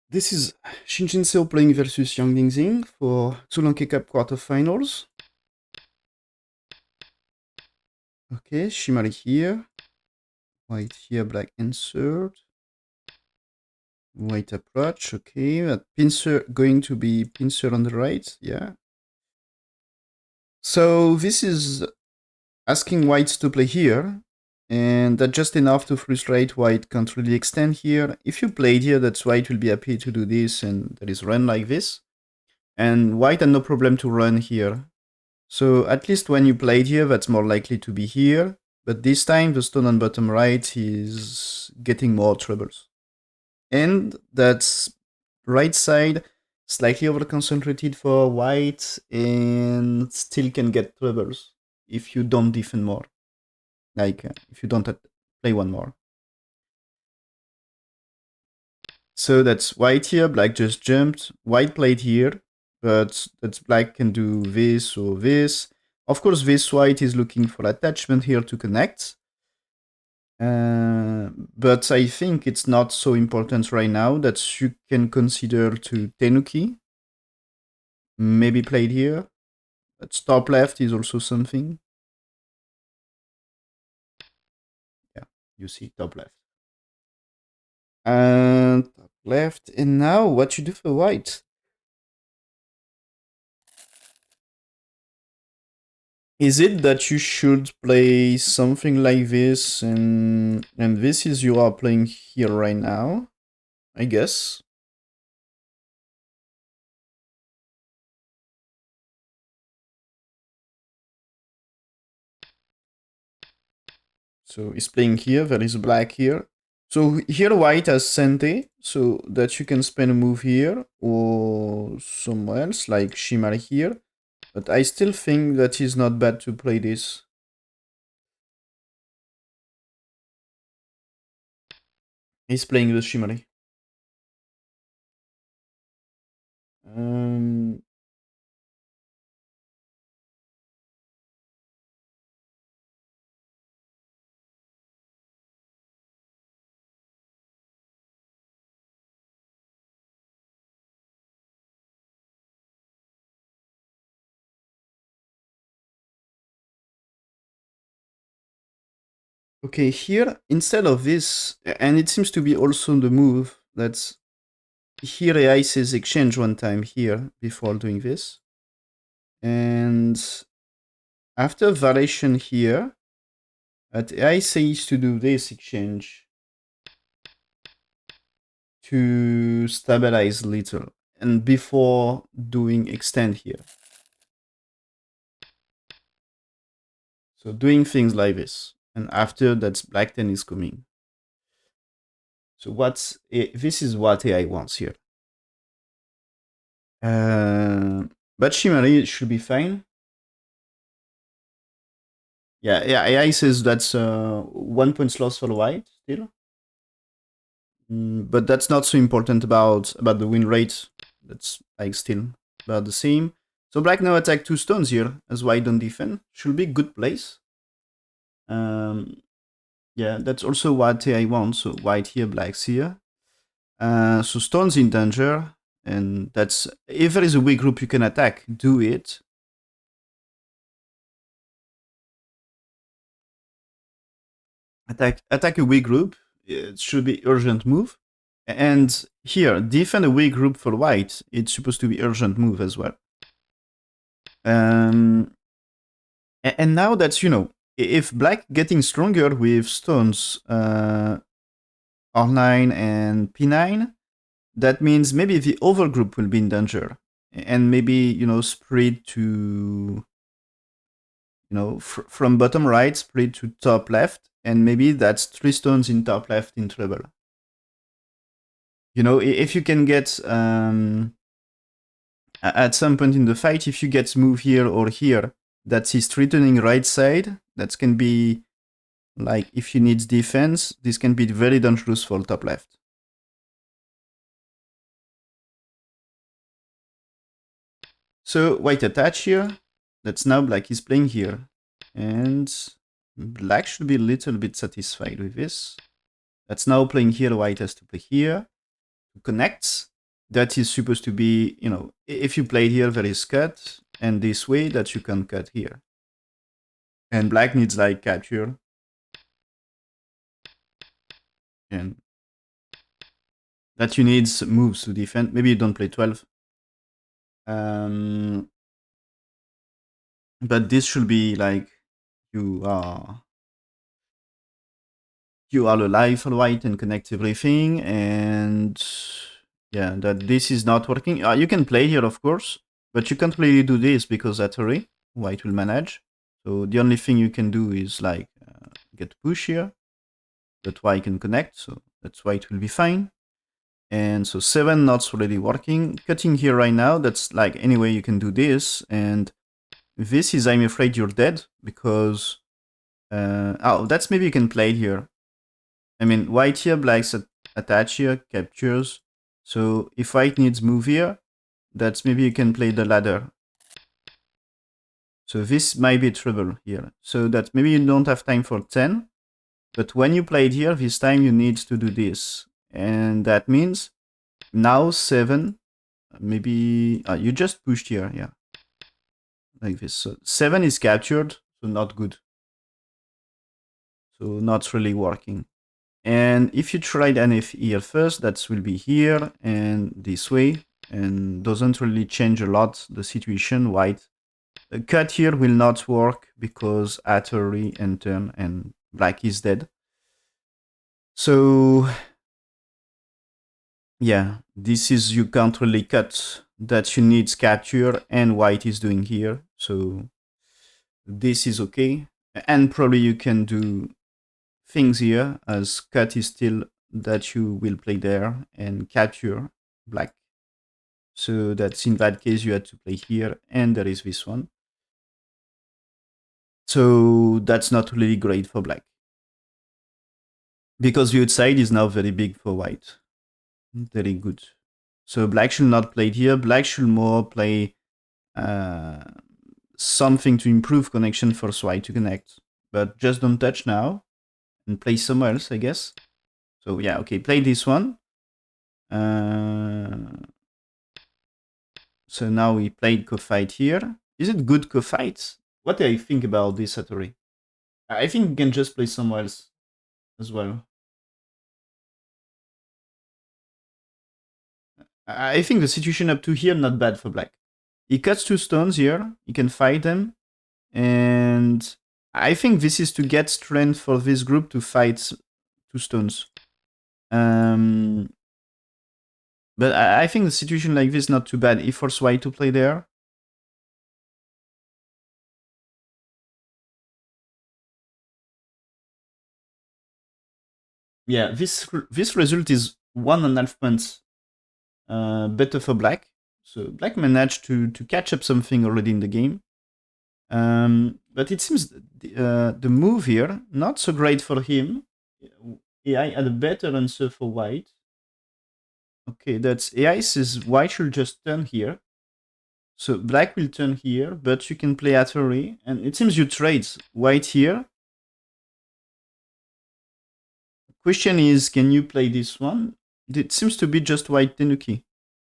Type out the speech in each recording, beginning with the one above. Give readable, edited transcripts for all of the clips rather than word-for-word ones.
This is Shin Jinseo playing versus Yang Dingxin for Quzhou-Lanke Cup Quarterfinals. Okay, Shimari here. White here, black insert. White approach, okay. That pincer going to be pincer on the right, yeah. So this is asking white to play here. And that's just enough to frustrate white can't really extend here. If you played here, that's white will be happy to do this and that is run like this. And white had no problem to run here. So at least when you played here, that's more likely to be here. But this time, the stone on bottom right is getting more troubles. And that's right side slightly over-concentrated for white and still can get troubles if you don't defend more. Like, if you don't play one more. So that's white here, black just jumped. White played here, but that's black can do this or this. Of course, this white is looking for attachment here to connect. But I think it's not so important right now that you can consider to Tenuki. Maybe played here. But top left is also something. Yeah, you see top left. And top left. And now what you do for white? Is it that you should play something like this and this is you are playing here right now? I guess. So he's playing here, there is black here. So here white has Sente, so that you can spend a move here or somewhere else, like Shimari here. But I still think that it's not bad to play this. He's playing the Shimari. Um, okay, here, instead of this, and it seems to be also the move, that's here AI says exchange one time here before doing this. And after variation here, at AI says to do this exchange to stabilize a little and before doing extend here. So doing things like this. And after that's black 10 is coming. So this is what AI wants here. But Shimari should be fine. Yeah, AI says that's 1 point loss for white still. But that's not so important about the win rate. That's like still about the same. So black now attack 2 stones here as white don't defend. Should be good place. Yeah, that's also what I want. So white here, black's here. So stones in danger, and that's if there is a weak group you can attack, do it. Attack a weak group. It should be urgent move. And here, defend a weak group for white. It's supposed to be urgent move as well. And now that's, if black getting stronger with stones R9 and P9, that means maybe the other group will be in danger. And maybe, spread to, from bottom right, spread to top left. And maybe that's 3 stones in top left in trouble. If you can get at some point in the fight, if you get move here or here, that's his threatening right side. That can be like if you need defense, this can be very dangerous for top left. So white attach here. That's now black is playing here. And black should be a little bit satisfied with this. That's now playing here, white has to play here. To connect. that is supposed to be, you know, if you played here, there is cut, and this way that you can cut here. And black needs like capture, and that you need moves to defend. Maybe you don't play 12. But this should be like you are alive for white and connect everything, and yeah, that this is not working. You can play here, of course, but you can't really do this because that's hurry. White will manage. So the only thing you can do is like get push here. That white can connect, so that's why it will be fine. And so 7 not already working. Cutting here right now, that's like anyway you can do this, and this is I'm afraid you're dead because oh, that's maybe you can play it here. I mean, white here, black's attach here, captures. So if white needs move here, that's maybe you can play the ladder. So this might be trouble here. So that maybe you don't have time for 10, but when you play it here, this time you need to do this. And that means now 7, maybe you just pushed here, yeah. Like this. So 7 is captured, so not good. So not really working. And if you tried NF here first, that will be here and this way, and doesn't really change a lot the situation. White a cut here will not work because Atari and turn and black is dead. So yeah, this is you can't really cut that you need capture and white is doing here. So this is okay, and probably you can do things here as cut is still that you will play there and capture black. So that's in that case you had to play here, and there is this one. So that's not really great for black. Because the outside is now very big for white. Very good. So black should not play here. Black should more play something to improve connection for white to connect. But just don't touch now and play somewhere else, I guess. So yeah, okay, play this one. So now we played co-fight here. Is it good co-fight? What do I think about this, Satori? I think we can just play somewhere else as well. I think the situation up to here not bad for black. He cuts 2 stones here. He can fight them. And I think this is to get strength for this group to fight 2 stones. But I think the situation like this not too bad. He forced white to play there. Yeah, this result is 1.5 points better for black. So black managed to catch up something already in the game. But it seems the move here, not so great for him. AI had a better answer for white. Okay, that's AI says white should just turn here. So black will turn here, but you can play Atari. And it seems you trade white here. Question is, can you play this one? It seems to be just white Tenuki.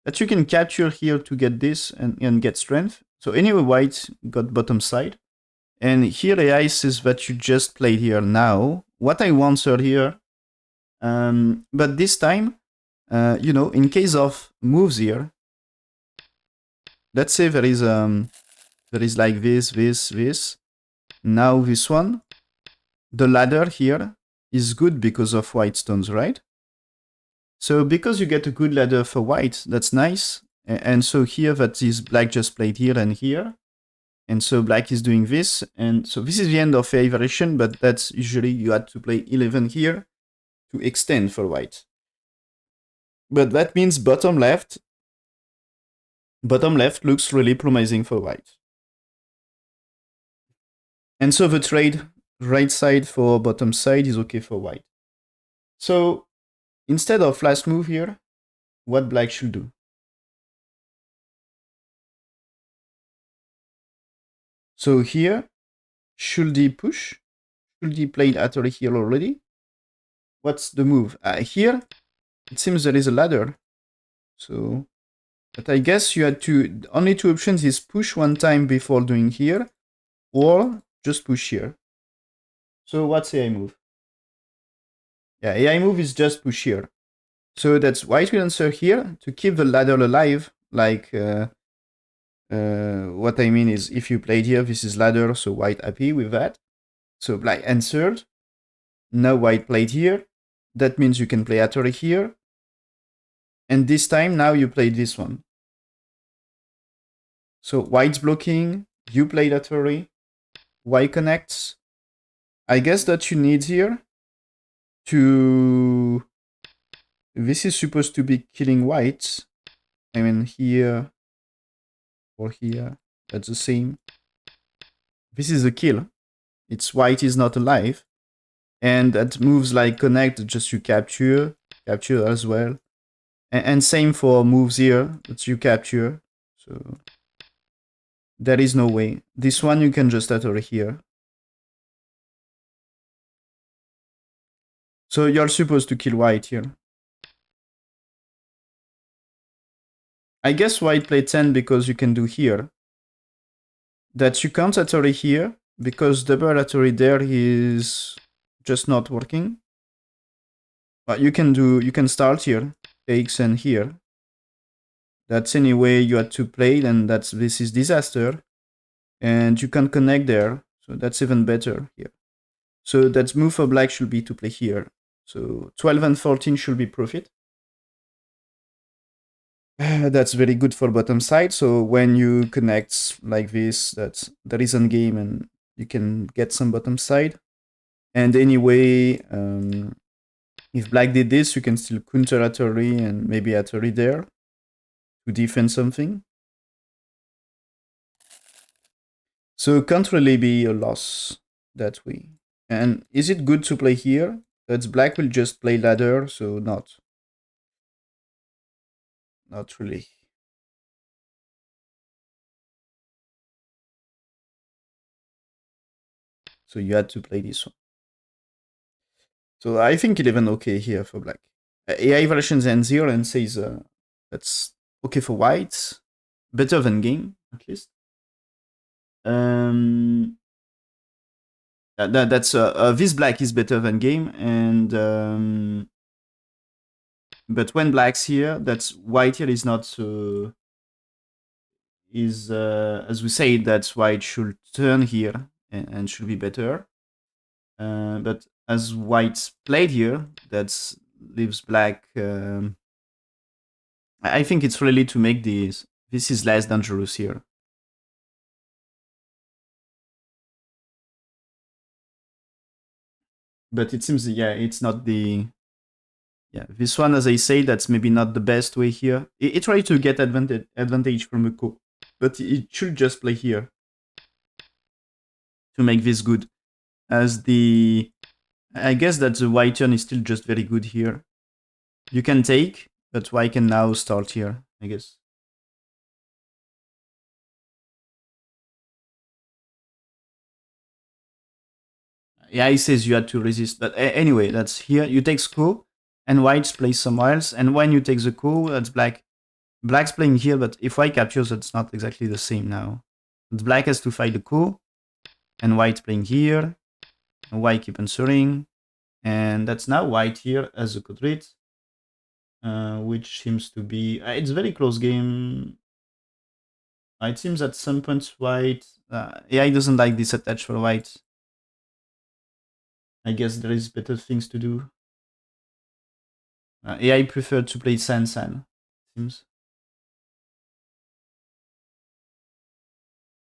That you can capture here to get this and get strength. So anyway, white got bottom side. And here AI says that you just played here now. What I answer here, but this time, you know, in case of moves here, let's say there is like this. Now this one, the ladder here is good because of white stones, right? So because you get a good ladder for white, that's nice. And so here that is black just played here and here. And so black is doing this. And so this is the end of a variation, but that's usually you had to play 11 here to extend for white. But that means bottom left looks really promising for white. And so the trade right side for bottom side is okay for white. So instead of last move here, what black should do? So here, should he push? Should he play Atari here already? What's the move? Here, it seems there is a ladder. So, but I guess you had to, only two options is push one time before doing here, or just push here. So what's AI move? Yeah, AI move is just push here. So that's white will answer here to keep the ladder alive. Like, what I mean is if you played here, this is ladder, so white happy with that. So black answered. Now white played here. That means you can play Atari here. And this time, now you played this one. So white's blocking, you played Atari, white connects. I guess that you need here to... This is supposed to be killing white. I mean, here or here, that's the same. This is a kill. It's white is not alive. And that moves like connect, just you capture as well. And same for moves here, that you capture. So there is no way. This one you can just enter here. So you're supposed to kill white here. I guess white played 10 because you can do here. That you can't enter here because double enter there is just not working. But you can start here, takes and here. That's anyway you had to play, and this is disaster. And you can connect there, so that's even better here. So that move for black should be to play here. So 12 and 14 should be profit. That's very good for bottom side. So when you connect like this, that is on game and you can get some bottom side. And anyway, if black did this, you can still counter Atari and maybe Atari there to defend something. So can't really be a loss that way. And is it good to play here? That's black will just play ladder, so not really. So you had to play this one. So I think 11 okay here for black. AI versions ends here and says that's okay for white. Better than game, at least. That's this black is better than game, and but when black's here, that's white here is not as we say, that's white should turn here and should be better. But as white played here, that leaves black. I think it's really to make this. This is less dangerous here. But it seems, yeah, it's not the... Yeah, this one, as I say, that's maybe not the best way here. It tried to get advantage from a co, but it should just play here to make this good. As the... I guess that the white turn is still just very good here. You can take, but white can now start here, I guess. Yeah, he says you had to resist, but anyway, that's here. You take score, and white plays somewhere else, and when you take the coup, that's black. Black's playing here, but if white captures, it's not exactly the same now. But black has to fight the coup, and white playing here, and white keep answering, and that's now white here as a quadrate, which seems to be... it's a very close game. It seems at some points white... AI doesn't like this attach for white. I guess there is better things to do. AI preferred to play San, seems.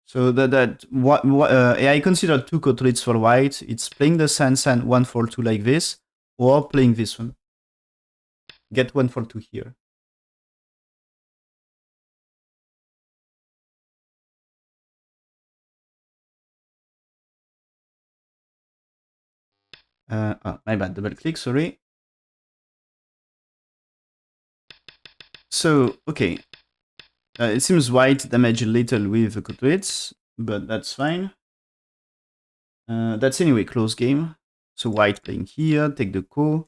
So AI considered two quadrates for white. It's playing the San 1 4 2 like this, or playing this one. Get 1 4 2 here. My bad, double click, sorry. So, okay. It seems white damaged a little with the quadrates, but that's fine. That's anyway close game. So white playing here, take the ko.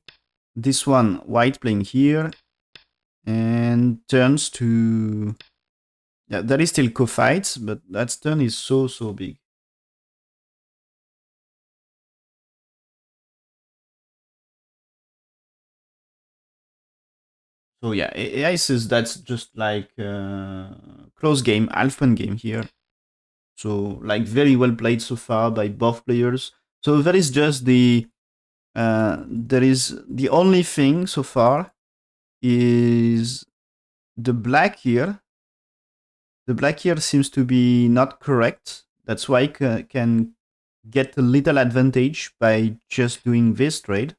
This one, white playing here. and turns to... Yeah, there is still co-fights, but that turn is so big. So yeah, AI says that's just like close game, half-point game here. So like very well played so far by both players. So there is just there is the only thing so far is the black here. The black here seems to be not correct. That's why can get a little advantage by just doing this trade.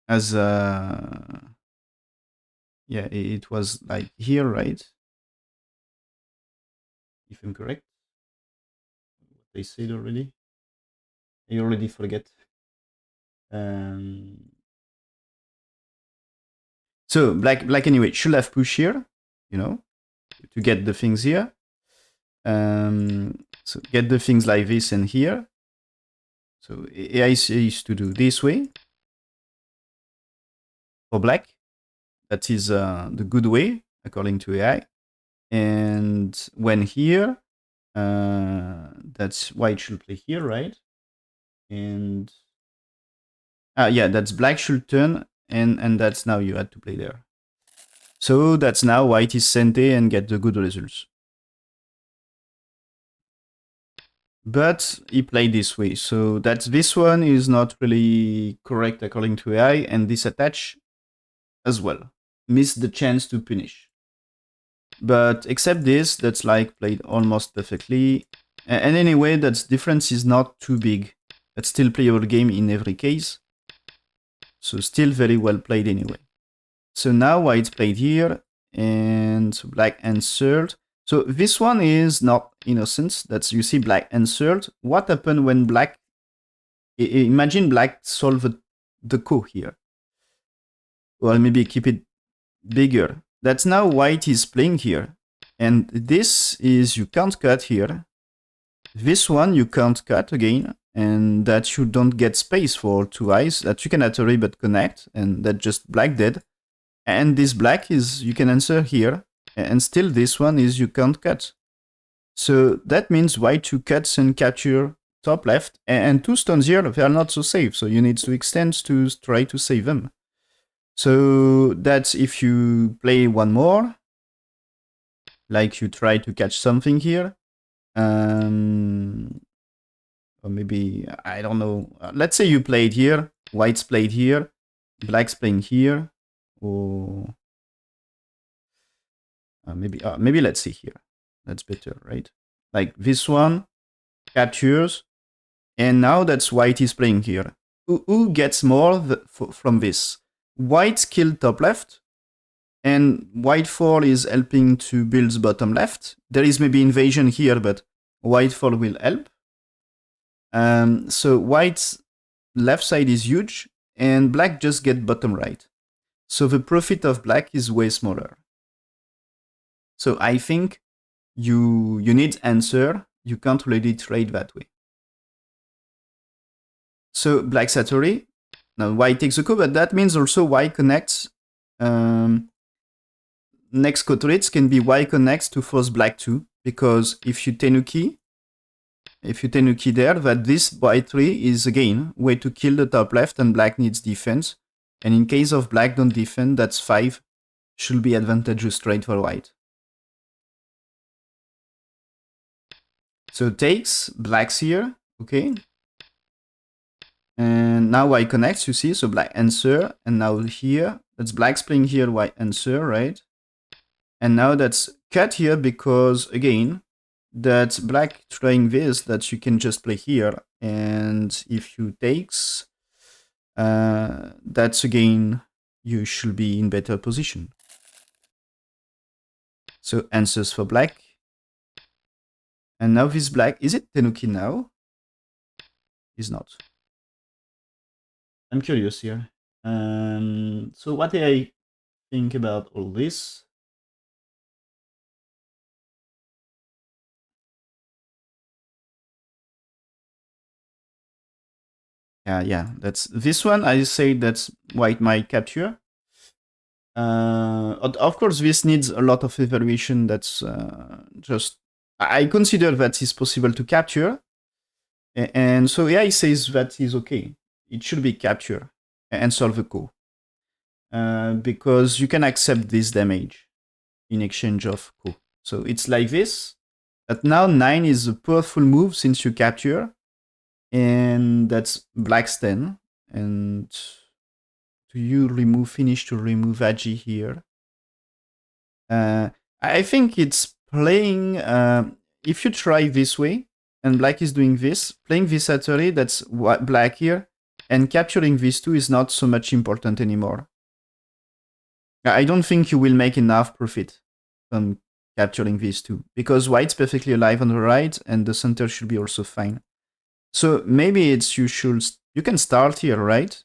As yeah, it was like here, right? If I'm correct, what they said already. I already forget. Um, so black anyway should have push here, you know, to get the things here. So get the things like this and here. So AI is to do this way for black. That is the good way according to AI. And when here, that's white should play here, right? And yeah, that's black should turn, and that's now you had to play there. So that's now white is sente and get the good results. But he played this way, so that's this one is not really correct according to AI, and this attach as well. Missed the chance to punish. But except this, that's like played almost perfectly. And anyway, that difference is not too big. That's still playable game in every case. So still very well played anyway. So now white played here, and black answered. So this one is not innocent. That's, you see, black answered. What happened when black... Imagine black solved the ko here. Well, maybe keep it bigger. That's now white is playing here. And this is, you can't cut here. This one you can't cut again. And that you don't get space for two eyes. That you can atory but connect. And that just black dead. And this black is, you can answer here. And still this one is you can't cut. So that means white to cuts and capture top left. And two stones here, they are not so safe. So you need to extend to try to save them. So that's if you play one more, like you try to catch something here. Or maybe, I don't know. Let's say you played here, white's played here, black's playing here, or maybe let's see here. That's better, right? Like this one captures, and now that's white is playing here. Who gets more from this? White killed top left, and white 4 is helping to build bottom left. There is maybe invasion here, but white 4 will help. So white's left side is huge, and black just get bottom right. So the profit of black is way smaller. So I think you need answer. You can't really trade that way. So black Satori. Now white takes a coup, but that means also white connects. Next co-traits can be white connects to force black too, because if you tenuki there, that this white 3 is again way to kill the top left, and black needs defense. And in case of black don't defend, that's 5 should be advantageous trade for white. So takes black's here, okay. And now white connects, you see, so black answer, and now here, that's black's playing here, white answer, right? And now that's cut here because, again, that's black trying this, that you can just play here. And if you takes, that's again, you should be in better position. So answers for black. And now this black, is it Tenuki now? Is not. I'm curious here. So what do I think about all this? Yeah, that's this one. I say that's white might capture. Of course, this needs a lot of evaluation. That's just I consider that is possible to capture, and so AI says that is okay. It should be capture and solve the co, because you can accept this damage in exchange of co. So it's like this. But now 9 is a powerful move since you capture, and that's black's 10. And do you finish to remove Agi here? I think it's playing. If you try this way, and black is doing this, playing this at early, that's black here, and capturing these two is not so much important anymore. I don't think you will make enough profit from capturing these two, because white's perfectly alive on the right, and the center should be also fine. So maybe it's you can start here, right?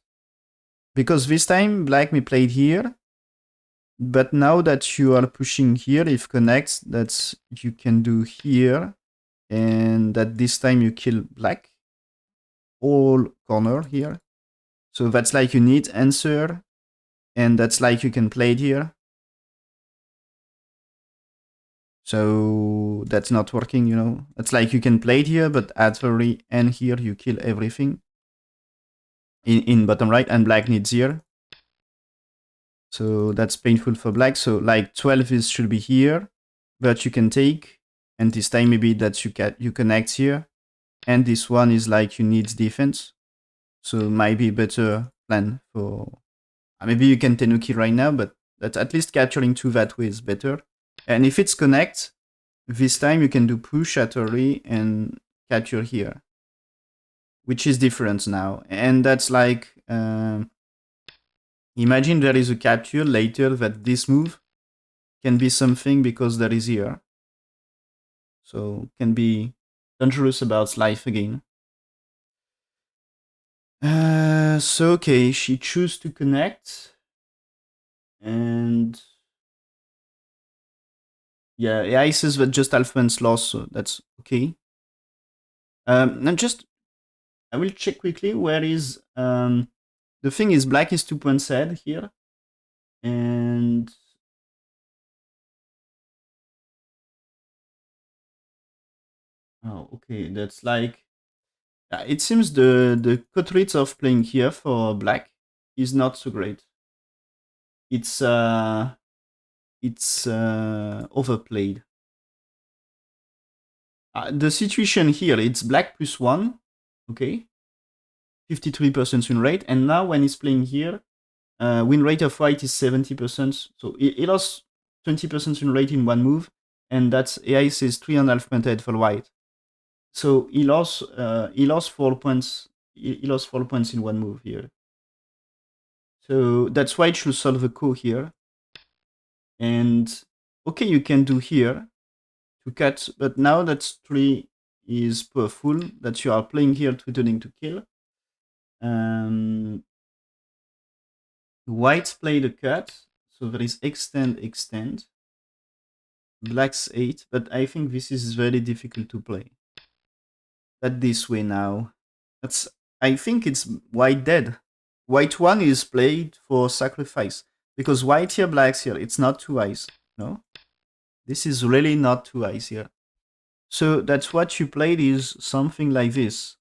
Because this time black may play here, but now that you are pushing here, if connects, that's you can do here, and that this time you kill black all corner here. So that's like you need answer, and that's like you can play it here. So that's not working, you know. It's like you can play it here, but at very end here you kill everything in bottom right, and black needs here. So that's painful for black. So like 12 is should be here, but you can take, and this time maybe that you connect here, and this one is like you need defense. So might be better plan for maybe you can Tenuki right now, but that at least capturing two that way is better. And if it's connect, this time you can do push at early and capture here, which is different now. And that's like imagine there is a capture later that this move can be something because there is here. So can be dangerous about life again. So okay, she choose to connect, and yeah, AI says that just Alphaman's lost, so that's okay. And just I will check quickly where is the thing is black is 2 points ahead here, and oh okay, that's like it seems the cut rate of playing here for black is not so great. It's overplayed. The situation here, it's black plus 1, okay, 53% win rate, and now when he's playing here, win rate of white is 70%, so he lost 20% win rate in one move, and that's AI says 3.5 head for white. So he lost 4 points. He lost 4 points in one move here. So that's why it should solve the co here. And okay, you can do here to cut, but now that 3 is powerful, that you are playing here threatening to kill. White played a cut, so there is extend. Black's 8, but I think this is very difficult to play. That this way now. I think it's white dead. White 1 is played for sacrifice. Because white here, black's here. It's not 2 eyes. No? This is really not 2 eyes here. So that's what you played is something like this.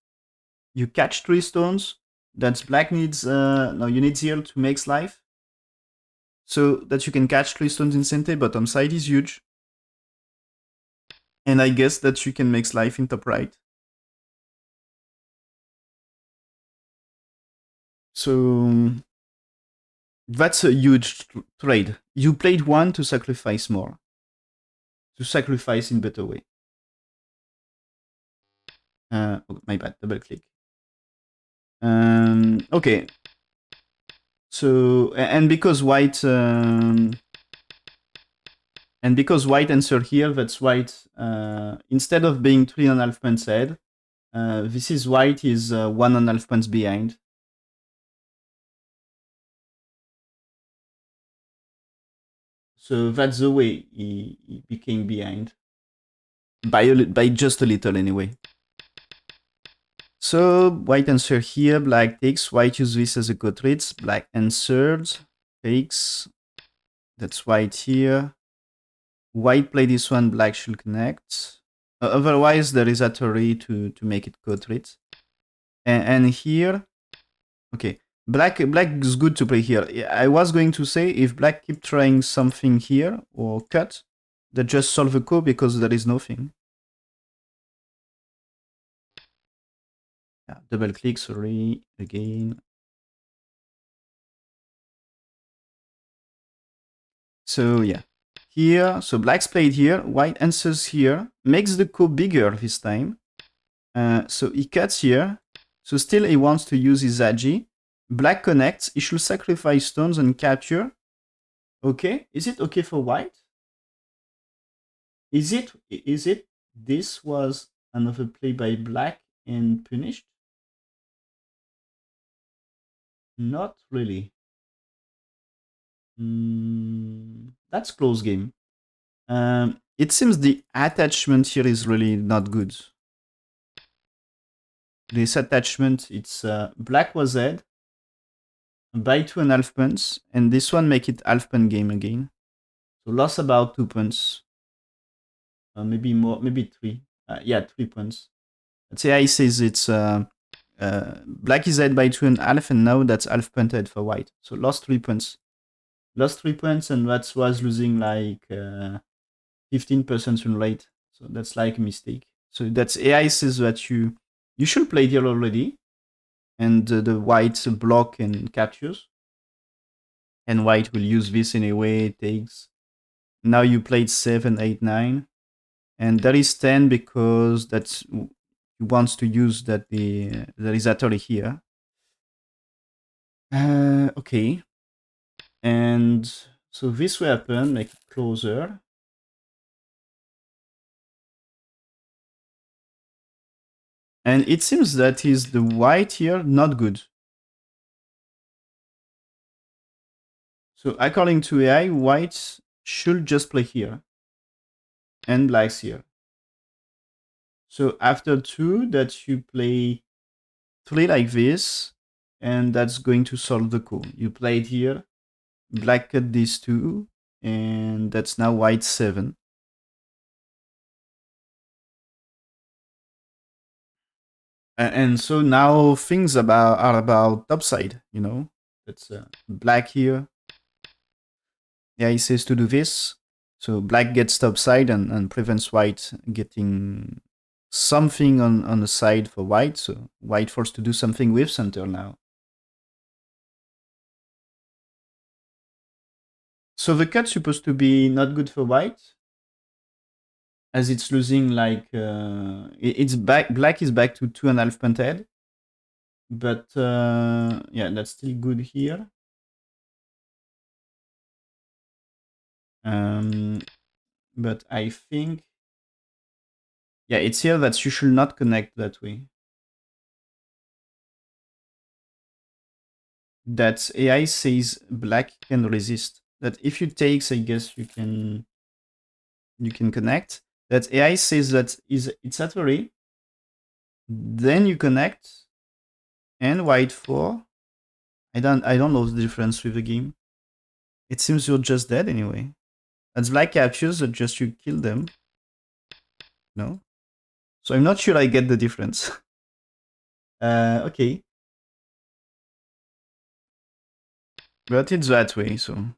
You catch 3 stones. That's black needs, no, you need 0 to make life. So that you can catch 3 stones in center, bottom side is huge. And I guess that you can make life in top right. So that's a huge trade. You played 1 to sacrifice more. To sacrifice in better way. Oh, my bad, double click. Okay. So, and because white answer here, that's white, instead of being 3.5 points ahead, this is white is 1.5 points behind. So that's the way he became behind. By just a little anyway. So white answer here, black takes, white use this as a go trade, black answered, takes, that's white here. White play this one, black should connect. Otherwise, there is a Tori to make it go trade. And here, okay, black is good to play here. I was going to say if black keep trying something here or cut, that just solve the ko because there is nothing. Yeah, double click, sorry, again. So yeah, here, so black's played here, white answers here, makes the ko bigger this time. So he cuts here, so still he wants to use his Agi. Black connects, he should sacrifice stones and capture. Okay, is it okay for white? Is it this was another play by black and punished? Not really. That's close game. It seems the attachment here is really not good. This attachment, it's black was head, by 2.5 points, and this one make it half point game again. So lost about 2 points. Maybe more, maybe 3. Yeah, 3 points. Let's say I says it's black is head by 2.5, and now that's half point head for white. So lost 3 points. Lost 3 points, and that was losing like 15% win rate. So that's like a mistake. So that's AI says that you should play here already, and the white block and captures. And white will use this anyway, takes. Now you played 7, 8, 9. And there is 10 because that's he wants to use that there is actually here. Okay. And so this will happen, make it closer. And it seems that is the white here not good. So according to AI, white should just play here. And black's here. So after 2, that you play 3 like this, and that's going to solve the ko. You play it here, black cut these 2, and that's now white 7. And so now things are about topside, you know. That's black here. Yeah, he says to do this. So black gets topside and prevents white getting something on the side for white. So white forced to do something with center now. So the cut's supposed to be not good for white, as it's losing like it's back. Black is back to 2.5 point head, but yeah, that's still good here. But I think, yeah, it's here that you should not connect that way. That AI says black can resist. That if you takes, I guess you can connect. That AI says that it's at very. Then you connect, and white 4. I don't know the difference with the game. It seems you're just dead anyway. As black captures, that just you kill them. No? So I'm not sure I get the difference. Okay. But it's that way, so.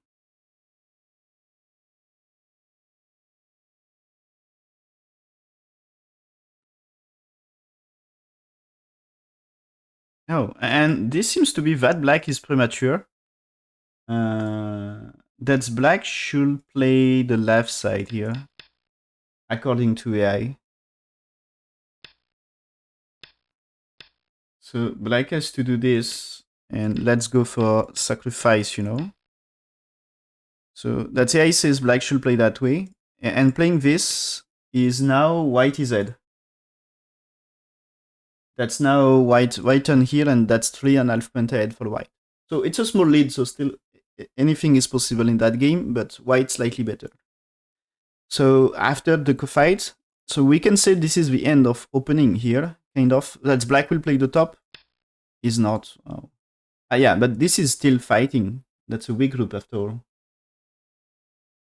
Oh, and this seems to be that black is premature. That's black should play the left side here, according to AI. So black has to do this, and let's go for sacrifice, you know. So that AI says black should play that way, and playing this is now white is head. That's now white on here, and that's 3.5 point ahead for white. So it's a small lead, so still anything is possible in that game, but white slightly better. So after the fight, so we can say this is the end of opening here. kind of. That's black will play the top. Is not. Oh. Yeah, but this is still fighting. That's a weak group after all.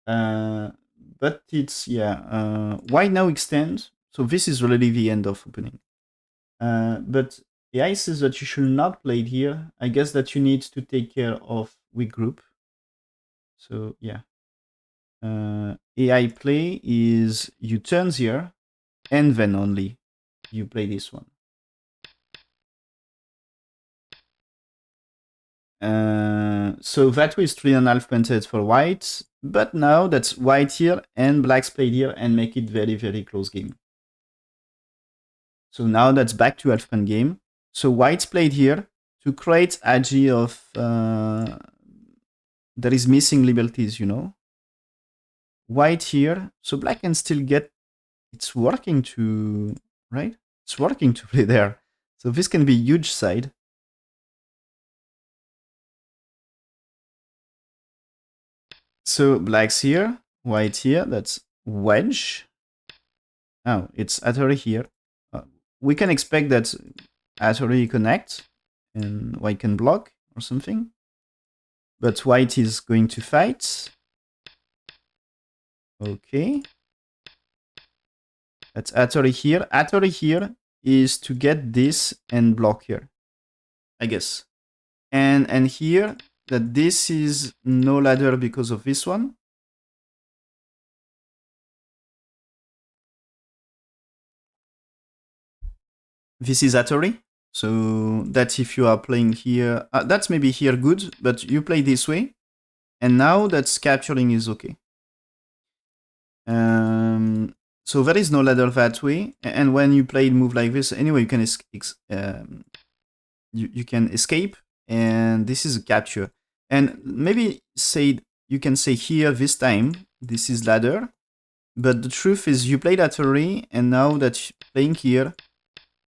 But it's, yeah. White now extend. So this is really the end of opening. But AI says that you should not play it here. I guess that you need to take care of weak group. So yeah. AI play is you turn here, and then only you play this one. So that was 3.5 punted for white, but now that's white here and black's played here and make it very, very close game. So now that's back to half pen game. So white's played here to create agi of there is missing liberties, you know. White here, so black can still get, it's working to, right? It's working to play there. So this can be huge side. So black's here, white here, that's wedge. Oh, it's Atari here. We can expect that Atari connect and white can block or something. But white is going to fight. Okay. That's Atari here. Atari here is to get this and block here, I guess. And here, that this is no ladder because of this one. This is Atari. So that's if you are playing here. That's maybe here good, but you play this way. And now that's capturing is okay. So there is no ladder that way. And when you play move like this, anyway, you can you can escape. And this is a capture. And maybe say you can say here this time this is ladder. But the truth is you played Atari, and now that you're playing here,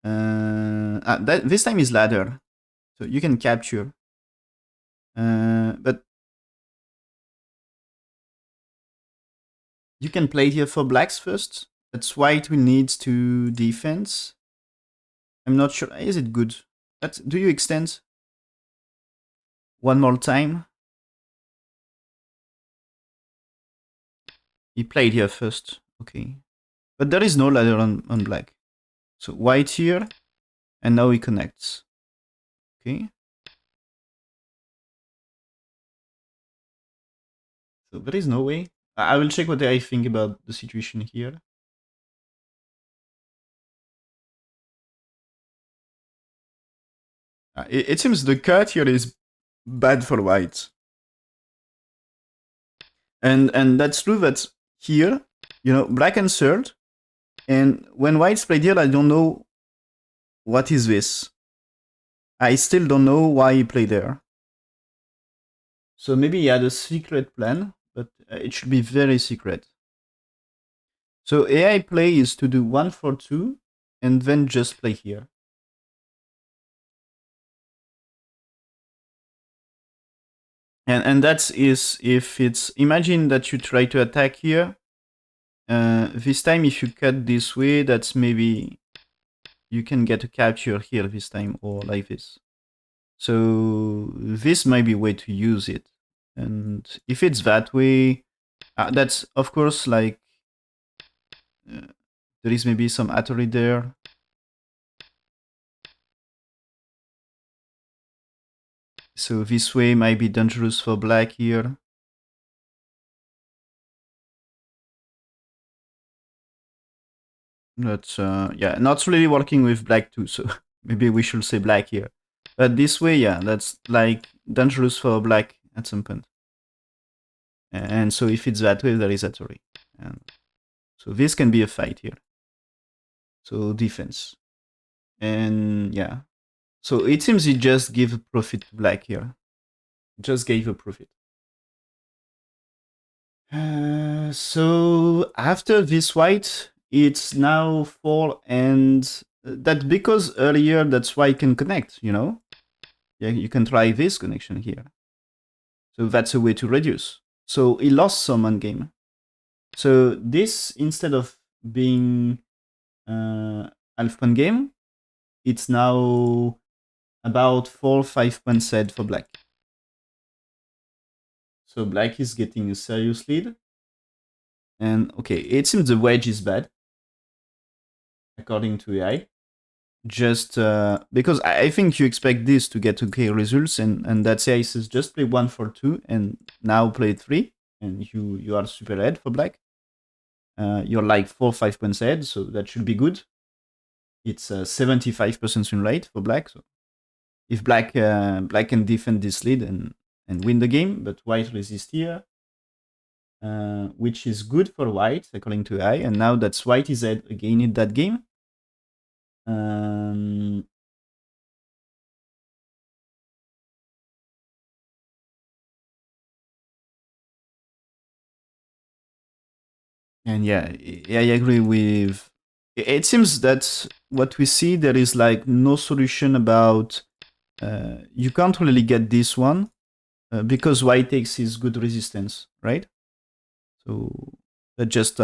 this time is ladder, so you can capture. But you can play here for blacks first. That's white will need to defense. I'm not sure. Is it good? But do you extend one more time? He played here first. Okay. But there is no ladder on black. So white here, and now he connects. Okay. So there is no way. I will check what I think about the situation here. It seems the cut here is bad for white. And that's true that here, you know, black answered. And when white's played here, I don't know what is this. I still don't know why he played there. So maybe he had a secret plan, but it should be very secret. So AI play is to do 1 for 2 and then just play here. And that's is if it's, imagine that you try to attack here. This time if you cut this way, that's maybe you can get a capture here this time, or like this. So this might be a way to use it. And if it's that way, that's of course like there is maybe some Atari there. So this way might be dangerous for black here. That's yeah, not really working with black too, so maybe we should say black here. But this way, yeah, that's like dangerous for black at some point. And so if it's that way, there is Atari. And so this can be a fight here. So defense. And yeah. So it seems he just gave a profit to black here. Just gave a profit. So after this white, it's now 4, and that because earlier that's why I can connect, you know? Yeah, you can try this connection here. So that's a way to reduce. So he lost some on game. So this, instead of being half one game, it's now about 4 or 5 points ahead for black. So black is getting a serious lead. And okay, it seems the wedge is bad, according to AI. Just because I think you expect this to get okay results, and that AI says just play 1 for 2 and now play 3, and you are super ahead for black. You're like 4 or 5 points ahead, so that should be good. It's 75% win rate for black. So if black can defend this lead and win the game, but white resist here, which is good for white according to AI. And now that white is ahead again in that game. And yeah, I agree with. It seems that what we see there is like no solution about. You can't really get this one because white takes his good resistance, right? So that just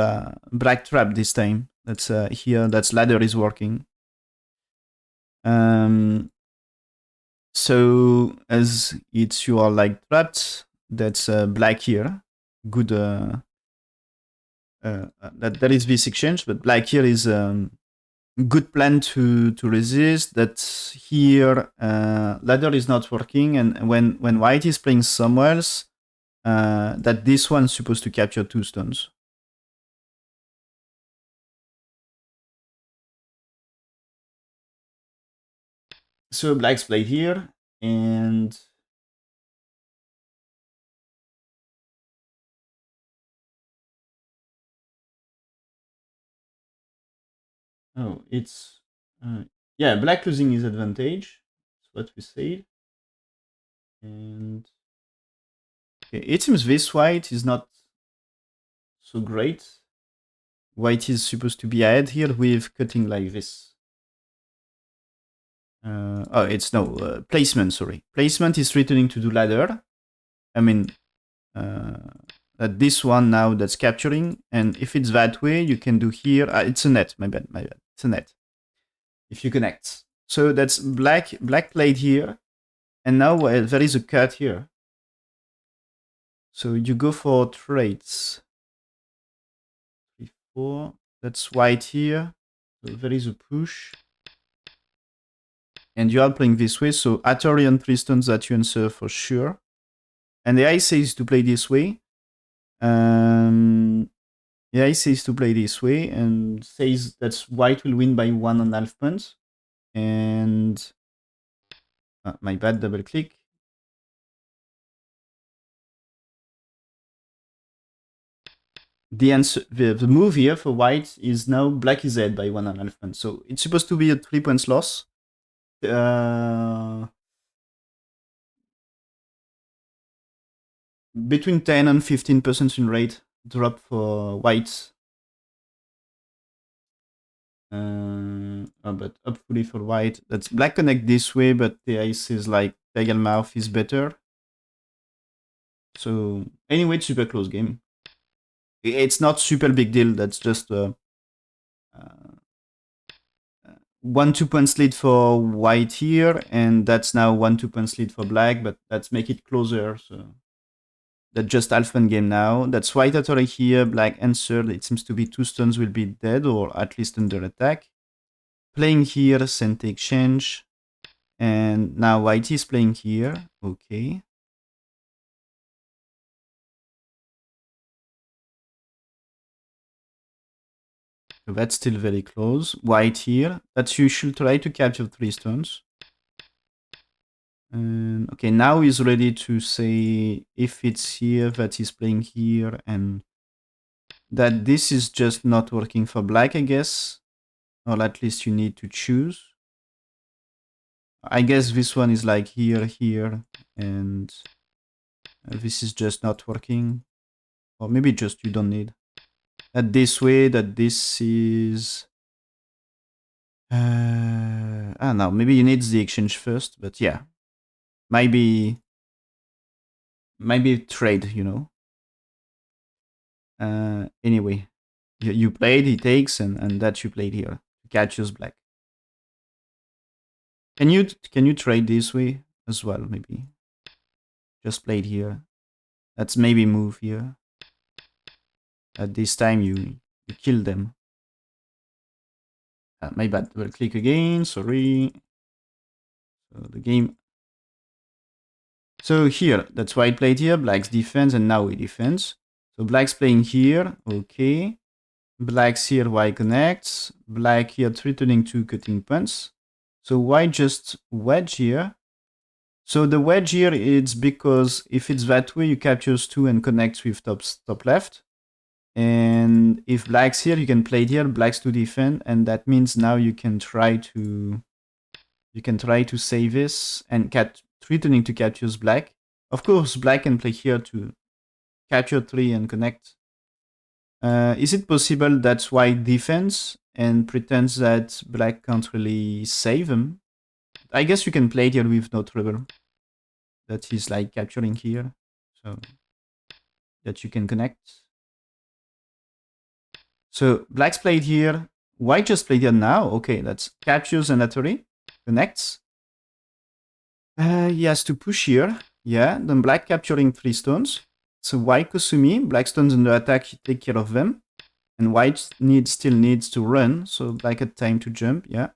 black trap this time. That's here. That's ladder is working. So as it's you are like trapped, that's black here. Good. That is this exchange, but black here is good plan to resist. That here ladder is not working, and when white is playing somewhere else, that this one's supposed to capture 2 stones. So black's played here, and oh, it's yeah, black losing his advantage. That's what we said. And okay, it seems this white is not so great. White is supposed to be ahead here with cutting like this. Oh, it's no placement. Sorry, placement is returning to do ladder. I mean, that this one now that's capturing, and if it's that way, you can do here. It's a net. My bad. It's a net. If you connect, so that's black. Black played here, and now there is a cut here. So you go for traits. 3, 4. That's white here. So there is a push. And you are playing this way, so Atari and 3 stones that you answer for sure. And the AI says to play this way. The AI says to play this way and says that white will win by 1.5 points. And my bad, double click. The answer, the move here for white is now black is ahead by 1.5 points. So it's supposed to be a 3 points loss. Between 10 and 15% in rate drop for whites. But hopefully for white, that's black connect this way, but the ice is like Tiger Mouth is better. So anyway, it's super close game. It's not super big deal. That's just 1-2 points lead for white here, and that's now 1-2 points lead for black. But let's make it closer. So that's just Alpha game now. That's white authority here. Black answered. It seems to be 2 stones will be dead or at least under attack. Playing here, sent exchange. And now white is playing here. Okay. So that's still very close. White here. That you should try to capture 3 stones. And okay, now he's ready to say if it's here that he's playing here and that this is just not working for black, I guess. Or at least you need to choose. I guess this one is like here, here, and this is just not working. Or maybe just you don't need. That this way, that this is... no, maybe you need the exchange first, but yeah. Maybe trade, you know. Anyway, you played, he takes, and that you played here. Catches black. Can you trade this way as well? Maybe just play it here. Let's maybe move here. At this time, you kill them. My bad. We'll click again. Sorry. So the game. So here, that's white played here. Black's defense, and now we defense. So black's playing here. Okay. Black's here. White connects. Black here threatening two cutting punts. So white just wedge here. So the wedge here, it's because if it's that way, you captures two and connects with top left. And if black's here, you can play it here, black's to defend, and that means now you can try to save this and threatening to capture black. Of course, black can play here to capture three and connect. Is it possible that white defends and pretends that black can't really save him? I guess you can play it here with no trouble. That he's like capturing here, so that you can connect. So black's played here, white just played here now. Okay, that's captures and Atari, connects. He has to push here. Yeah, then black capturing 3 stones. So white Kusumi, black stones under attack, take care of them. And white still needs to run, so black had time to jump, yeah.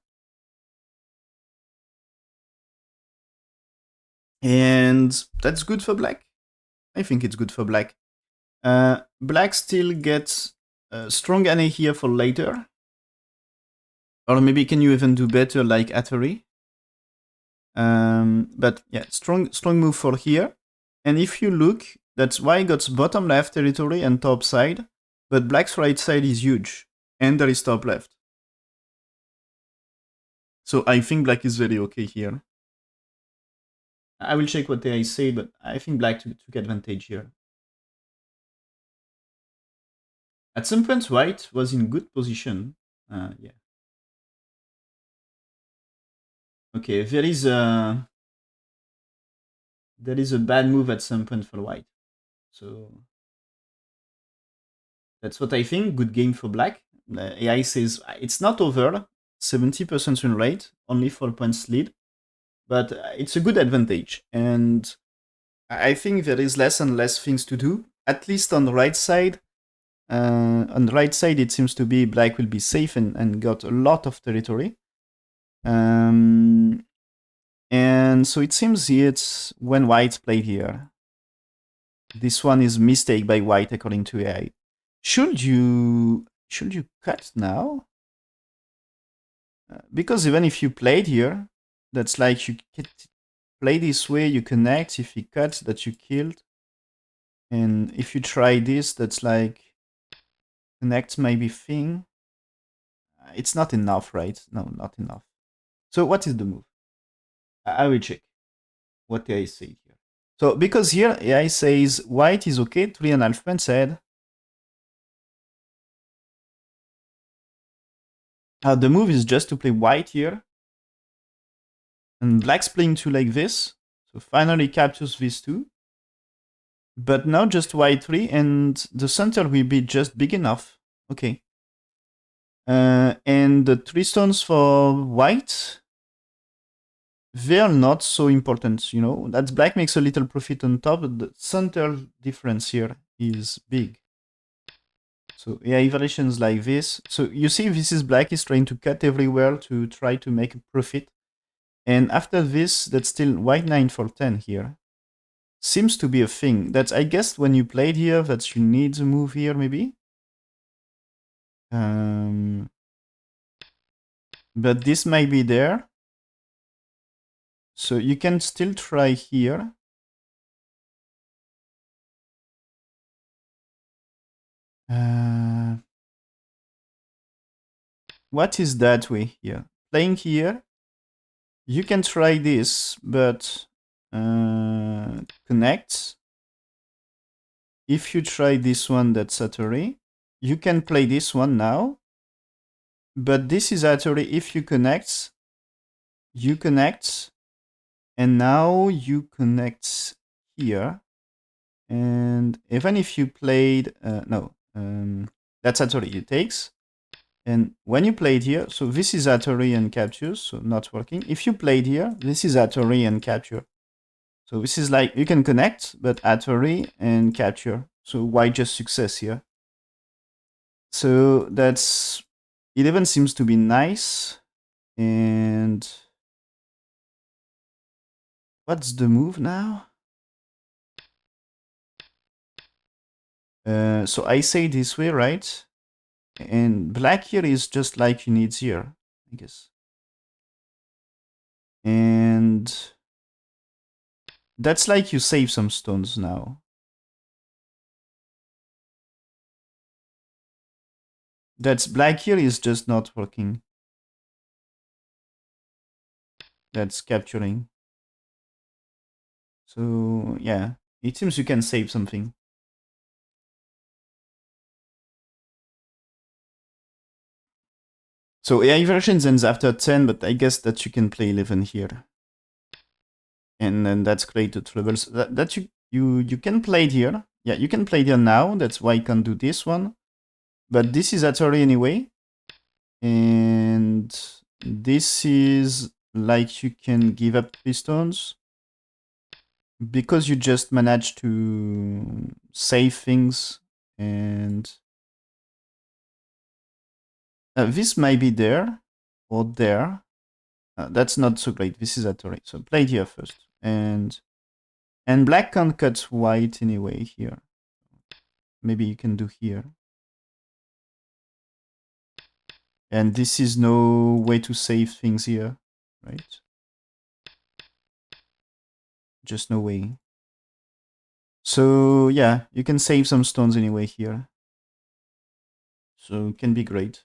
And that's good for black. I think it's good for black. Black still gets strong NA here for later. Or maybe can you even do better like Atari? But yeah, strong move for here. And if you look, that's why it got bottom left territory and top side. But black's right side is huge. And there is top left. So I think black is very okay here. I will check what they say, but I think black took advantage here. At some point, white was in good position. Yeah. Okay, there is a bad move at some point for white. So that's what I think. Good game for black. AI says it's not over. 70% win rate, only 4 points lead. But it's a good advantage. And I think there is less and less things to do, at least on the right side. On the right side, it seems to be black will be safe and got a lot of territory. And so it seems it's when white played here. This one is mistake by white according to AI. Should you cut now? Because even if you played here, that's like you play this way, you connect. If he cuts, that you killed. And if you try this, that's like connect maybe thing. It's not enough, right? No, not enough. So what is the move? I will check what AI say here. So because here AI says white is okay, 3.5 points ahead. The move is just to play white here. And black's playing two like this. So finally captures these two. But now just white 3 and the center will be just big enough. Okay. And the 3 stones for white, they're not so important, you know. That black makes a little profit on top, but the center difference here is big. So yeah, evaluations like this. So you see this is black is trying to cut everywhere to try to make a profit. And after this, that's still white 9 for 10 here. Seems to be a thing. That's, I guess, when you played here, that you need to move here, maybe. But this might be there. So you can still try here. What is that way here? Playing here. You can try this, but connect. If you try this one, that's Atari. You can play this one now. But this is Atari. If you connect, and now you connect here. And even if you played, no, that's Atari. It takes. And when you played here, so this is Atari and capture, so not working. If you played here, this is Atari and capture. So this is like, you can connect, but Atari and capture. So why just success here? So that's, 11 seems to be nice. And what's the move now? So I say this way, right? And black here is just like you need here, I guess. And that's like you save some stones now. That's black here is just not working. That's capturing. So yeah, it seems you can save something. So AI versions ends after 10, but I guess that you can play 11 here. And then that's created troubles. That you can play it here. Yeah, you can play it here now. That's why I can't do this one. But this is Atari anyway. And this is like you can give up 3 stones. Because you just managed to save things. And this might be there or there. That's not so great. This is Atari. So play it here first. And black can't cut white anyway here. Maybe you can do here. And this is no way to save things here, right? Just no way. So yeah, you can save some stones anyway here. So it can be great.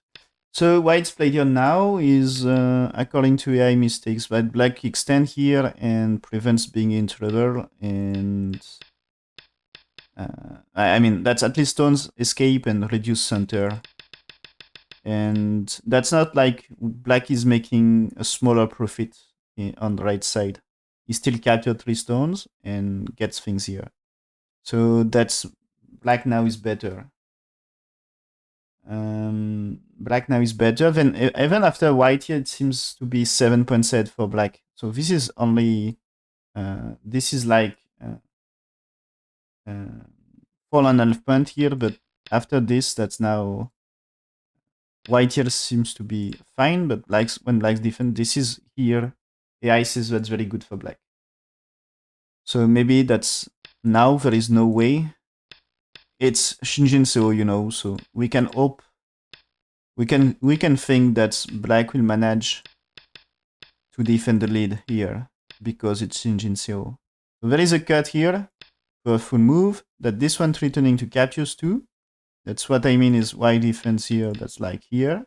So white's played here now is, according to AI mistakes, but black extend here and prevents being in trouble. And I mean, that's at least stones escape and reduce center. And that's not like black is making a smaller profit on the right side. He still captured 3 stones and gets things here. So that's, black now is better. Black now is better. Then even after white here, it seems to be 7 point set for black. So this is only, this is like 4.5 point here, but after this, that's now, white here seems to be fine, but when black's defend, this is here. AI says that's very good for black. So maybe that's, now there is no way. It's Shin Jinseo, you know, so we can hope, we can think that black will manage to defend the lead here because it's Shin Jinseo. So there is a cut here for a full move that this one returning to captures too. That's what I mean is white defense here, that's like here,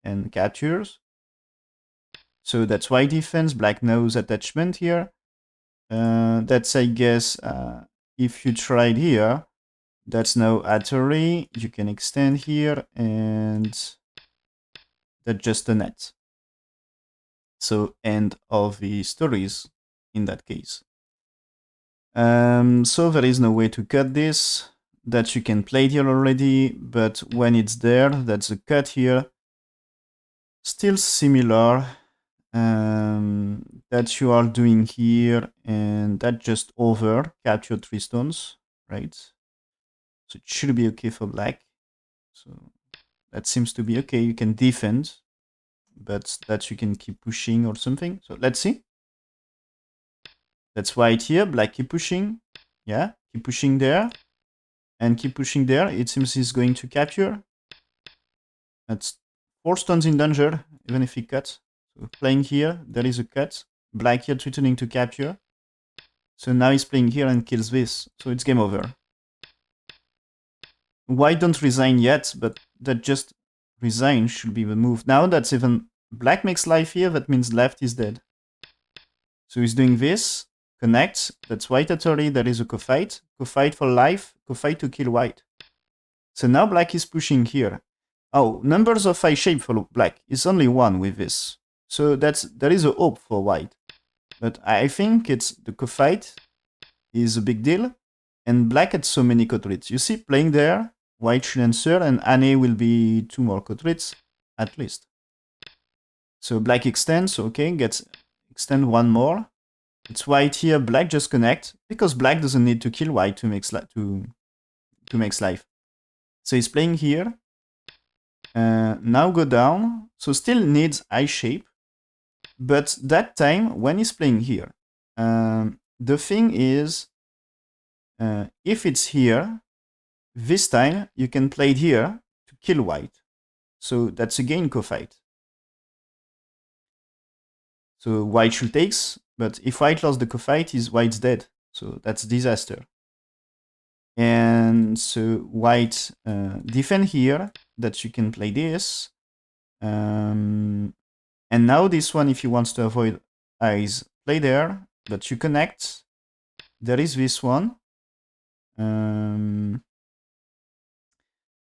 and captures. So that's white defense, black nose attachment here. That's, I guess, if you tried here, that's now Atari. You can extend here, and that's just a net. So end of the stories in that case. So there is no way to cut this. That you can play it here already, but when it's there, that's a cut here. Still similar. That you are doing here, and that just over capture 3 stones, right? So it should be okay for black. So that seems to be okay. You can defend, but that you can keep pushing or something. So let's see. That's white here. Black keep pushing. Yeah, keep pushing there, and keep pushing there. It seems he's going to capture. That's 4 stones in danger, even if he cuts. So playing here, there is a cut. Black here returning to capture. So now he's playing here and kills this. So it's game over. White don't resign yet, but that just resign should be removed. Now that's even black makes life here, that means left is dead. So he's doing this, connects, that's white Atari, there is a co-fight for life, co-fight to kill white. So now black is pushing here. Oh, numbers of 5 shape for black is only 1 with this. So there is a hope for white. But I think it's the co-fight is a big deal. And black had so many cotrits. You see, playing there, white should answer, and Anne will be 2 more cotrits. at least. So black extends, okay, gets extend one more. It's white here, black just connect, because black doesn't need to kill white to make life. So he's playing here. Now go down. So still needs eye shape. But that time, when he's playing here, the thing is, if it's here, this time you can play it here to kill white. So that's again co-fight. So white should takes, but if white lost the co-fight, white's dead. So that's disaster. And so white defend here, that you can play this. And now this one, if you want to avoid eyes, play there, but you connect. There is this one.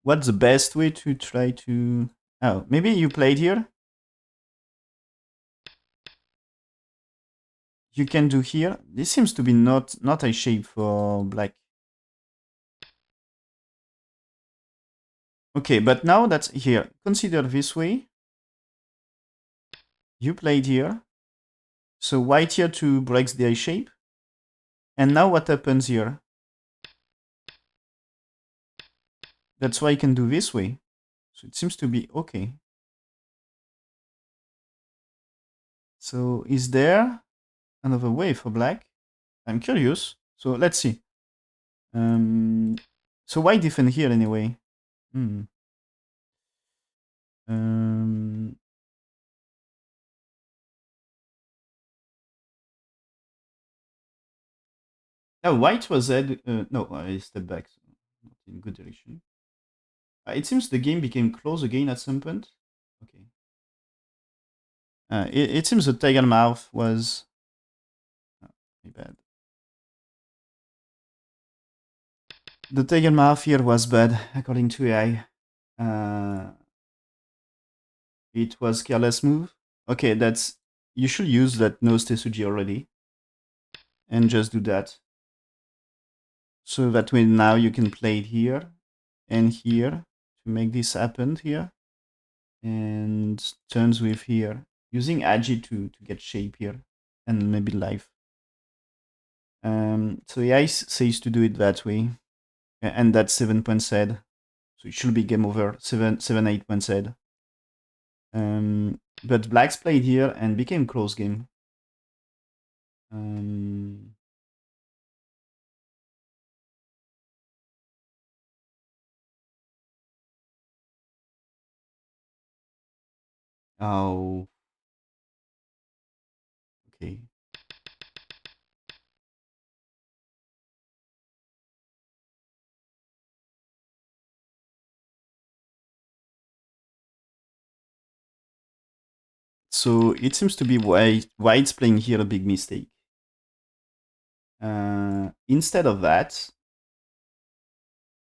What's the best way to try to... Oh, maybe you played here? You can do here. This seems to be not a shape for black. Okay, but now that's here. Consider this way. You played here. So white here to breaks the eye shape. And now what happens here? That's why I can do this way. So it seems to be okay. So is there another way for black? I'm curious. So let's see. So why defend here anyway? No, white was ahead. No, I step back. So not in good direction. It seems the game became close again at some point. Okay. It seems the tiger mouth was... very bad. The tiger mouth here was bad, according to AI. It was careless move. Okay, that's... You should use that nose Tesuji already. And just do that. So that way now you can play it here and here to make this happen here. And turns with here. Using Agi to get shape here. And maybe life. So AI says to do it that way. And that's 7 points head. So it should be game over. 8 points head. But blacks played here and became close game. Oh. Okay. So it seems to be white's playing here a big mistake. Instead of that,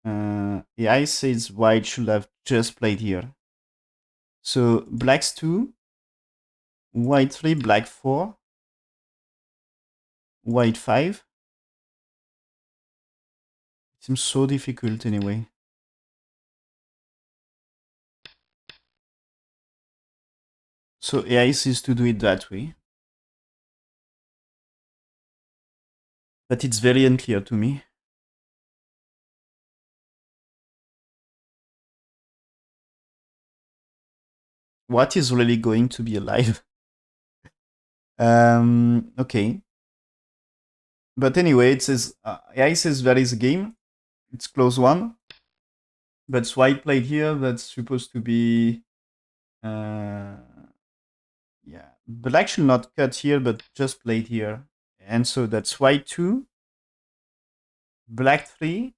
AI says white should have just played here. So black's 2, white 3, black 4, white 5. It seems so difficult anyway. So AI says to do it that way. But it's very unclear to me. What is really going to be alive? Okay. But anyway, it says AI says there is a game. It's close one. But white played here. That's supposed to be... yeah. Black should not cut here, but just played here. And so that's white 2. Black 3.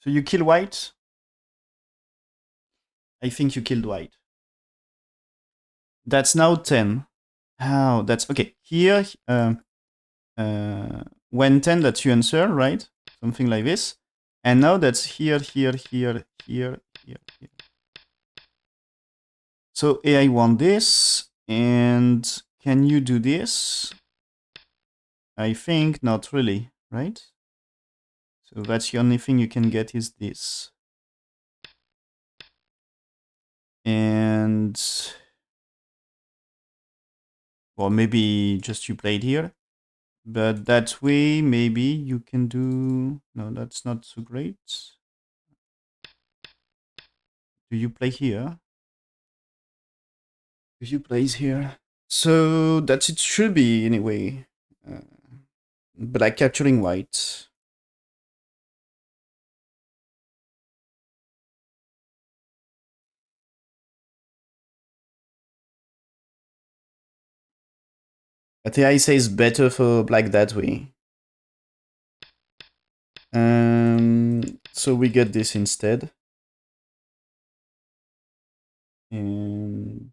So you kill white? I think you killed white. That's now 10. Oh, that's... Okay, here... when 10, that's you answer, right? Something like this. And now that's here, here, here, here, here, here. So AI want this, and can you do this? I think not really, right? So that's the only thing you can get is this. And well, maybe just you played here. But that way, maybe you can do... No, that's not so great. Do you play here? Do you plays here? So that's it should be anyway. Black capturing white. But AI says better for black that way. So we get this instead. And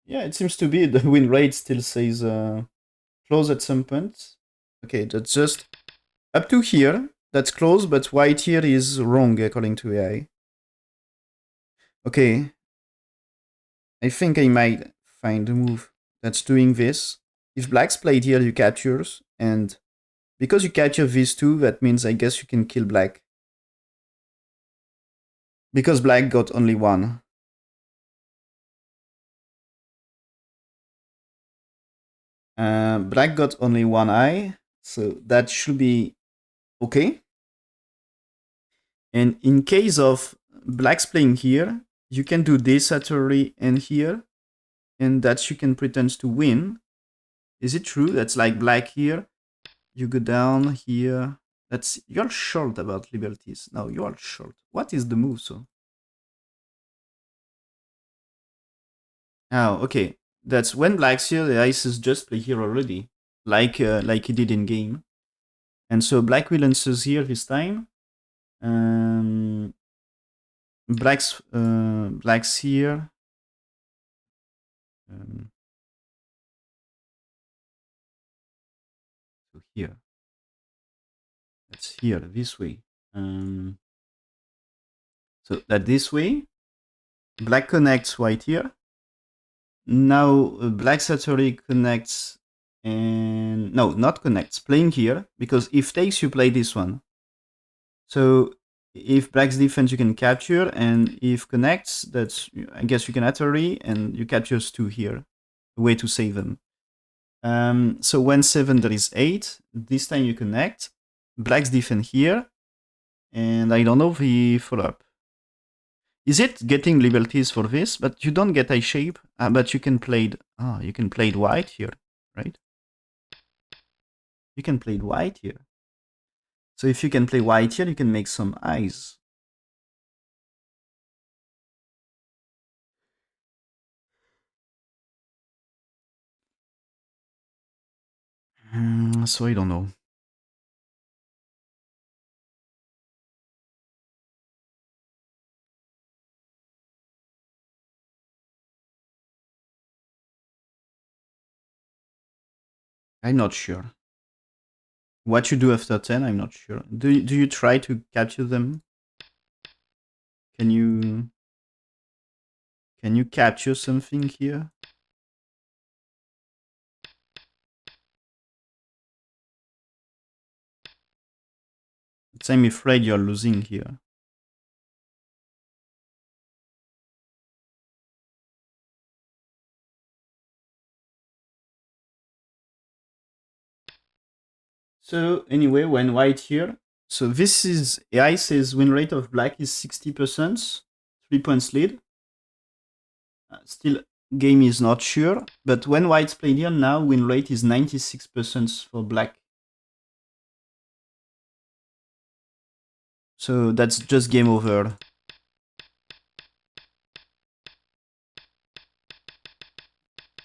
yeah, it seems to be the win rate still says close at some point. Okay, that's just up to here. That's close, but white here is wrong according to AI. Okay, I think I might find a move that's doing this. If black's played here, you captures, and because you capture these two, that means I guess you can kill black. Because black got only one. Black got only one eye, so that should be okay. And in case of black's playing here, you can do this at early and here, and that you can pretend to win. Is it true? That's like black here. You go down here. That's you're short about liberties. No, you are short. What is the move, so? Oh, okay. That's when black's here, the aces just play here already, like he did in game. And so black will answer here this time. Black's here. So here. That's here, this way. So that this way. Black connects white here. Now black Satori connects and no, not connects, playing here, because if takes you play this one. So if black's defense you can capture, and if connects, that's I guess you can Atari and you captures two here. A way to save them. So when 7 there is 8, this time you connect. Black's defense here, and I don't know if he follow up. Is it getting liberties for this? But you don't get a shape. But you can play you can play white here, right? You can play white here. So if you can play white here, you can make some eyes. So I don't know. I'm not sure. What you do after 10, I'm not sure. Do you try to capture them? Can you capture something here? I'm afraid you're losing here. So anyway, when white here, so this is AI says win rate of black is 60%, 3 points lead. Still, game is not sure, but when white's played here, now win rate is 96% for black. So that's just game over.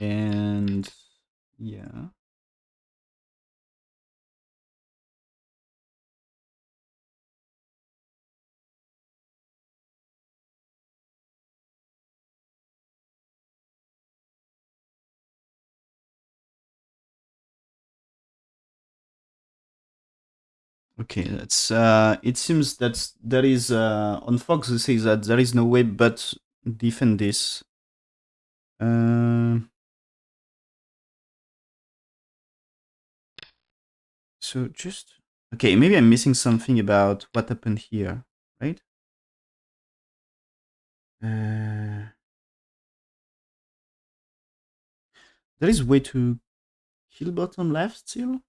And yeah. Okay, that's it seems that there is on Fox it says that there is no way but defend this. So just Okay, maybe I'm missing something about what happened here, right? There is a way to kill bottom left still?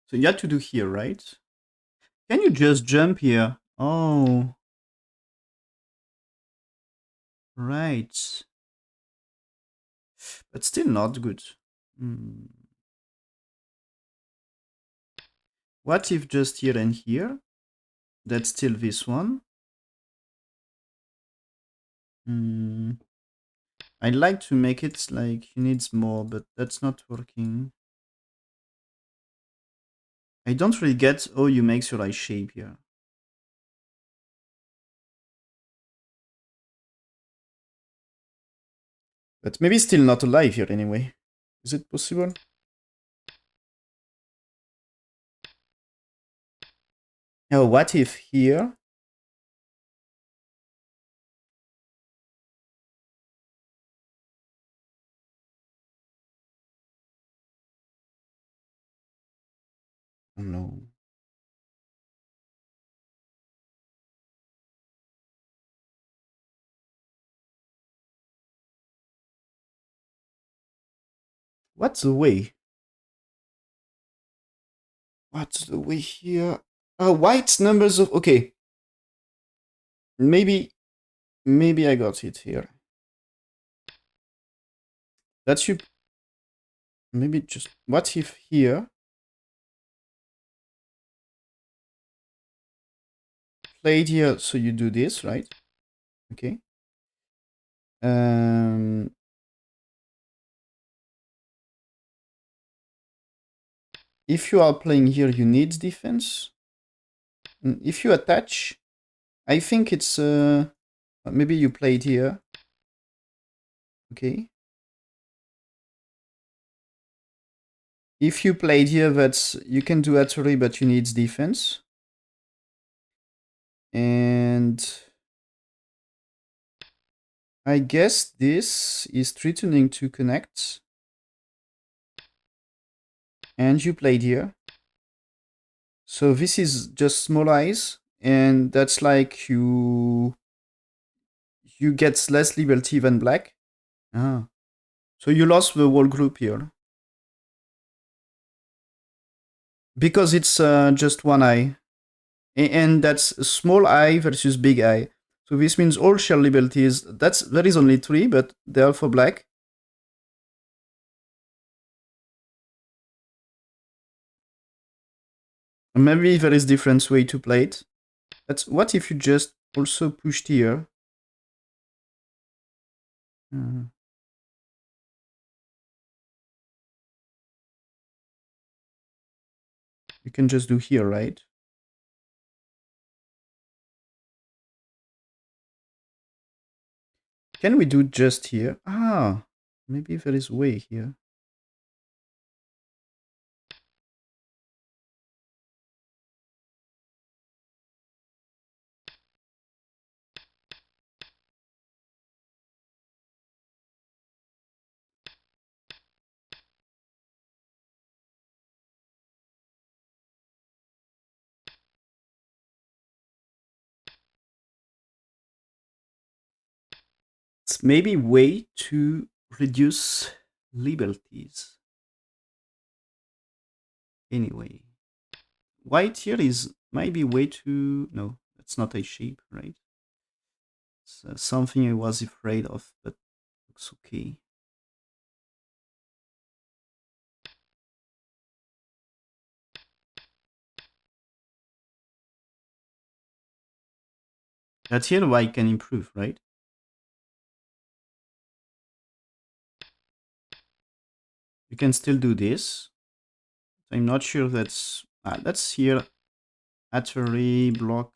So you had to do here, right? Can you just jump here? Oh, right. But still not good. Hmm. What if just here and here? That's still this one. Hmm. I'd like to make it like he needs more, but that's not working. I don't really get how you make your eye shape here. But maybe still not alive here anyway. Is it possible? Oh, what if here? Oh no. What's the way? What's the way here? White numbers of... Okay. Maybe I got it here. That's you... Maybe just... What if here? Played here, so you do this, right? Okay. Um... If you are playing here, you need defense. If you attach, I think it's... Maybe you played here. Okay. If you played here, that's... You can do archery, but you need defense. And... I guess this is threatening to connect. And you played here. So this is just small eyes. And that's like you get less liberty than black. Ah. So you lost the whole group here. Because it's just one eye. And that's small eye versus big eye. So this means all shell liberties. There is only 3, but they are for black. Maybe there is different way to play it. But what if you just also pushed here? Uh, you can just do here, right? Can we do just here? Ah, maybe there is a way here. It's maybe way to reduce liberties. Anyway, white here is maybe way too... No, that's not a shape, right? It's something I was afraid of, but looks okay. That's here white can improve, right? You can still do this. I'm not sure that's... that's here. Archery, block.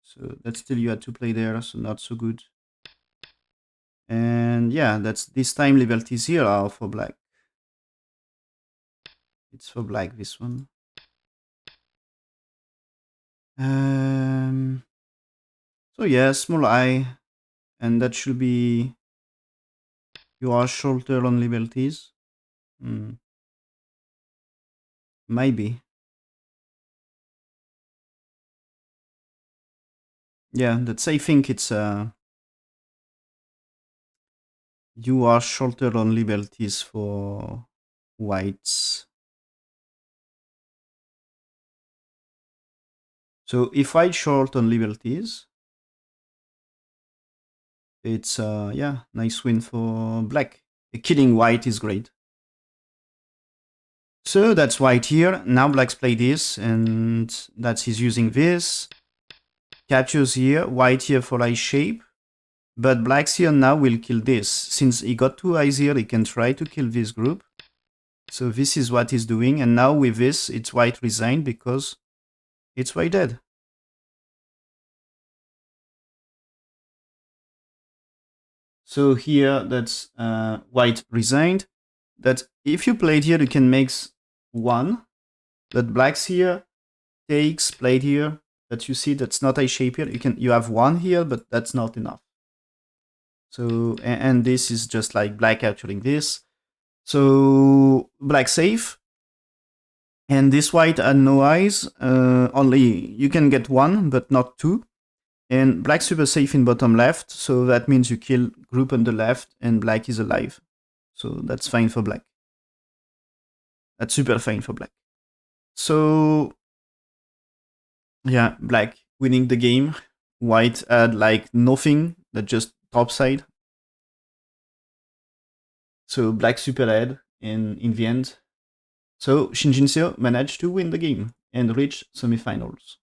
So that's still you had to play there, so not so good. And yeah, that's this time liberties here are for black. It's for black, this one. So yeah, small eye. And that should be... You are shorter on liberties. Maybe. Yeah, that's, I think it's you are shorter on liberties for whites. So if white short on liberties, it's yeah, nice win for black. Killing white is great. So that's white here. Now black's play this, and that's he's using this. Captures here, white here for eye shape. But black's here now will kill this. Since he got two eyes here, he can try to kill this group. So this is what he's doing. And now with this, it's white resigned because it's white dead. So here, that's white resigned. That if you played here, you can make one. But black's here takes played here. That you see, that's not a shape here. You have one here, but that's not enough. So and this is just like black capturing this. So black safe. And this white had no eyes. Only you can get one, but not two. And black super safe in bottom left, so that means you kill group on the left, and black is alive. So that's fine for black. That's super fine for black. So yeah, black winning the game. White had like nothing, that just top side. So black super ahead in the end. So Shin Jinseo managed to win the game and reach semifinals.